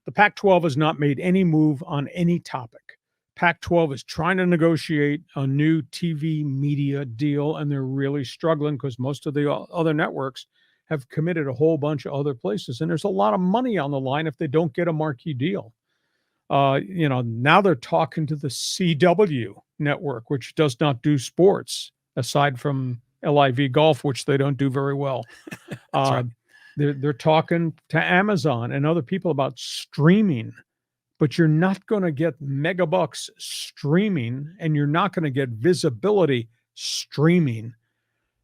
The Pac-12 has not made any move on any topic. Pac-12 is trying to negotiate a new TV media deal, and they're really struggling because most of the other networks have committed a whole bunch of other places, and there's a lot of money on the line if they don't get a marquee deal. Now they're talking to the CW network, which does not do sports aside from LIV golf, which they don't do very well. Right. They're talking to Amazon and other people about streaming, but you're not going to get megabucks streaming, and you're not going to get visibility streaming.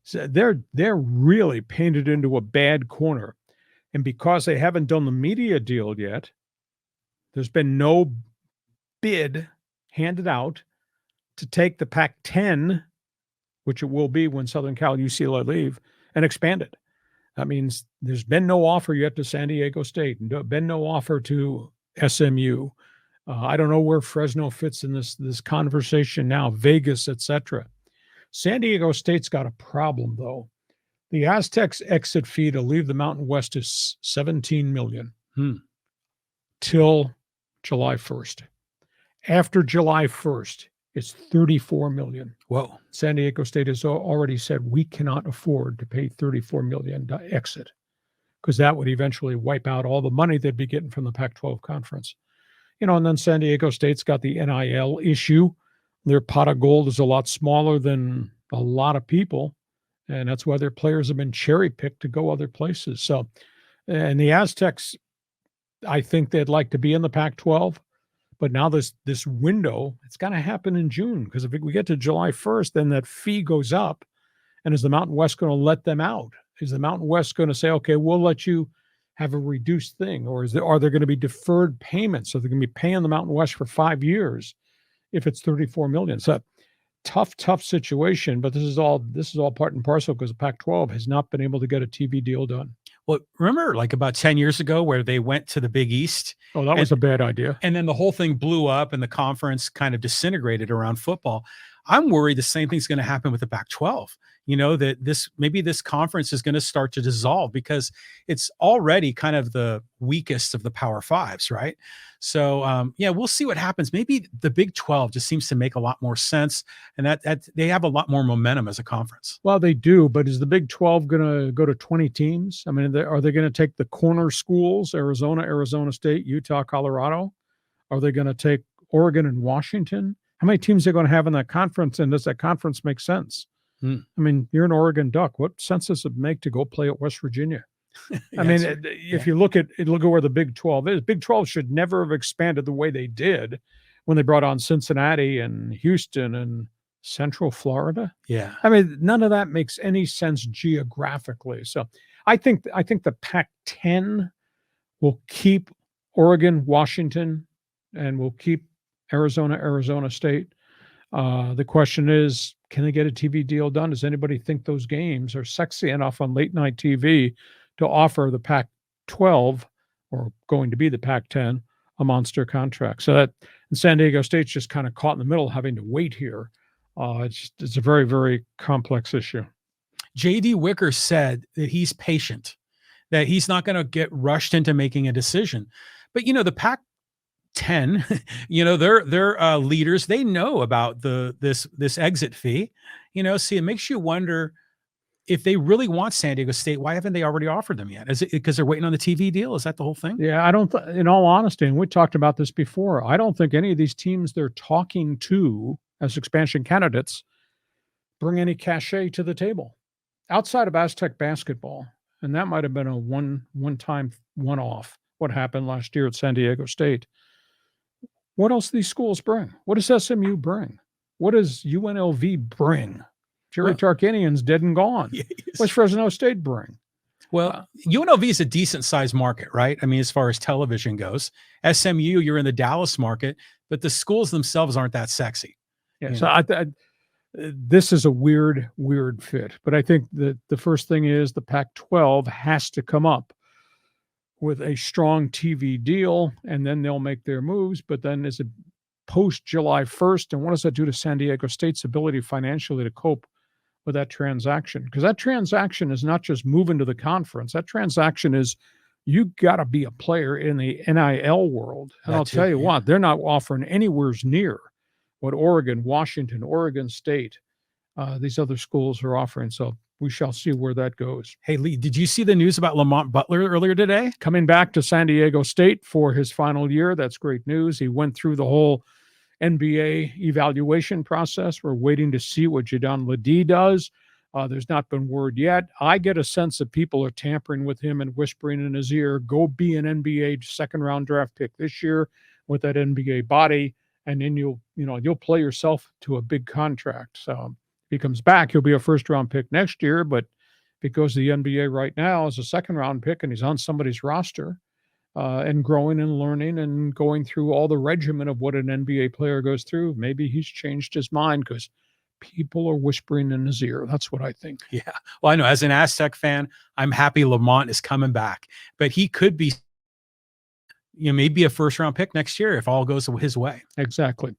So they're really painted into a bad corner. And because they haven't done the media deal yet, there's been no bid handed out to take the Pac-10, which it will be when Southern Cal and UCLA leave, and expand it. That means there's been no offer yet to San Diego State, and been no offer to SMU. I don't know where Fresno fits in this conversation now, Vegas, etc. San Diego State's got a problem, though. The Aztecs exit fee to leave the Mountain West is $17 million till July 1st. After July 1st, it's $34 million. Whoa. San Diego State has already said we cannot afford to pay $34 million to exit, because that would eventually wipe out all the money they'd be getting from the Pac-12 conference. And then San Diego State's got the NIL issue. Their pot of gold is a lot smaller than a lot of people, and that's why their players have been cherry-picked to go other places. So, and the Aztecs, I think they'd like to be in the Pac-12, but now this window, it's going to happen in June, because if we get to July 1st, then that fee goes up, and is the Mountain West going to let them out? Is the Mountain West going to say, okay, we'll let you have a reduced thing, or are there going to be deferred payments? So they're going to be paying the Mountain West for 5 years if it's $34 million. So tough situation, but this is all part and parcel because the Pac-12 has not been able to get a TV deal done. Well, remember like about 10 years ago where they went to the Big East? Oh, that was a bad idea. And then the whole thing blew up and the conference kind of disintegrated around football. I'm worried the same thing's going to happen with the Pac-12. That this conference is going to start to dissolve because it's already kind of the weakest of the Power Fives, right? So, we'll see what happens. Maybe the Big 12 just seems to make a lot more sense, and that they have a lot more momentum as a conference. Well, they do, but is the Big 12 going to go to 20 teams? I mean, are they going to take the corner schools, Arizona State, Utah, Colorado? Are they going to take Oregon and Washington? How many teams are going to have in that conference, and does that conference make sense? I mean, you're an Oregon Duck. What sense does it make to go play at West Virginia? If you look at where the Big 12 is, Big 12 should never have expanded the way they did when they brought on Cincinnati and Houston and Central Florida. Yeah. I mean, none of that makes any sense geographically. So I think the Pac-10 will keep Oregon, Washington, and will keep Arizona State. The question is, can they get a TV deal done? Does anybody think those games are sexy enough on late night TV to offer the Pac-12, or going to be the Pac-10, a monster contract? So that, and San Diego State's just kind of caught in the middle, having to wait here. It's a very, very complex issue. J.D. Wicker said that he's patient, that he's not going to get rushed into making a decision. But, the Pac-10, their leaders, they know about this exit fee, see, it makes you wonder if they really want San Diego State, why haven't they already offered them yet? Is it because they're waiting on the TV deal? Is that the whole thing? Yeah, I don't, in all honesty, and we talked about this before, I don't think any of these teams they're talking to as expansion candidates bring any cachet to the table outside of Aztec basketball. And that might have been a one-time one-off, what happened last year at San Diego State. What else do these schools bring? What does SMU bring? What does UNLV bring? Jerry Tarkanian's dead and gone. Yes. What's Fresno State bring? Well, UNLV is a decent sized market, right? I mean, as far as television goes, SMU, you're in the Dallas market, but the schools themselves aren't that sexy. Yeah. So this is a weird fit, but I think that the first thing is the Pac-12 has to come up with a strong TV deal, and then they'll make their moves. But then is it post July 1st? And what does that do to San Diego State's ability financially to cope with that transaction? Because that transaction is not just moving to the conference. That transaction is you got to be a player in the NIL world. And That I'll too, tell you yeah. what, they're not offering anywhere near what Oregon, Washington, Oregon State, these other schools are offering. So we shall see where that goes. Hey, Lee, did you see the news about Lamont Butler earlier today? Coming back to San Diego State for his final year, that's great news. He went through the whole NBA evaluation process. We're waiting to see what Jadon Ledee does. There's not been word yet. I get a sense that people are tampering with him and whispering in his ear, go be an NBA second round draft pick this year with that NBA body, and then you'll play yourself to a big contract. So if he comes back, he'll be a first round pick next year, but if he goes to the NBA right now as a second round pick and he's on somebody's roster, and growing and learning and going through all the regimen of what an NBA player goes through, maybe he's changed his mind because people are whispering in his ear. That's what I think. Yeah. Well, I know as an Aztec fan, I'm happy Lamont is coming back, but he could be, maybe a first round pick next year if all goes his way. Exactly.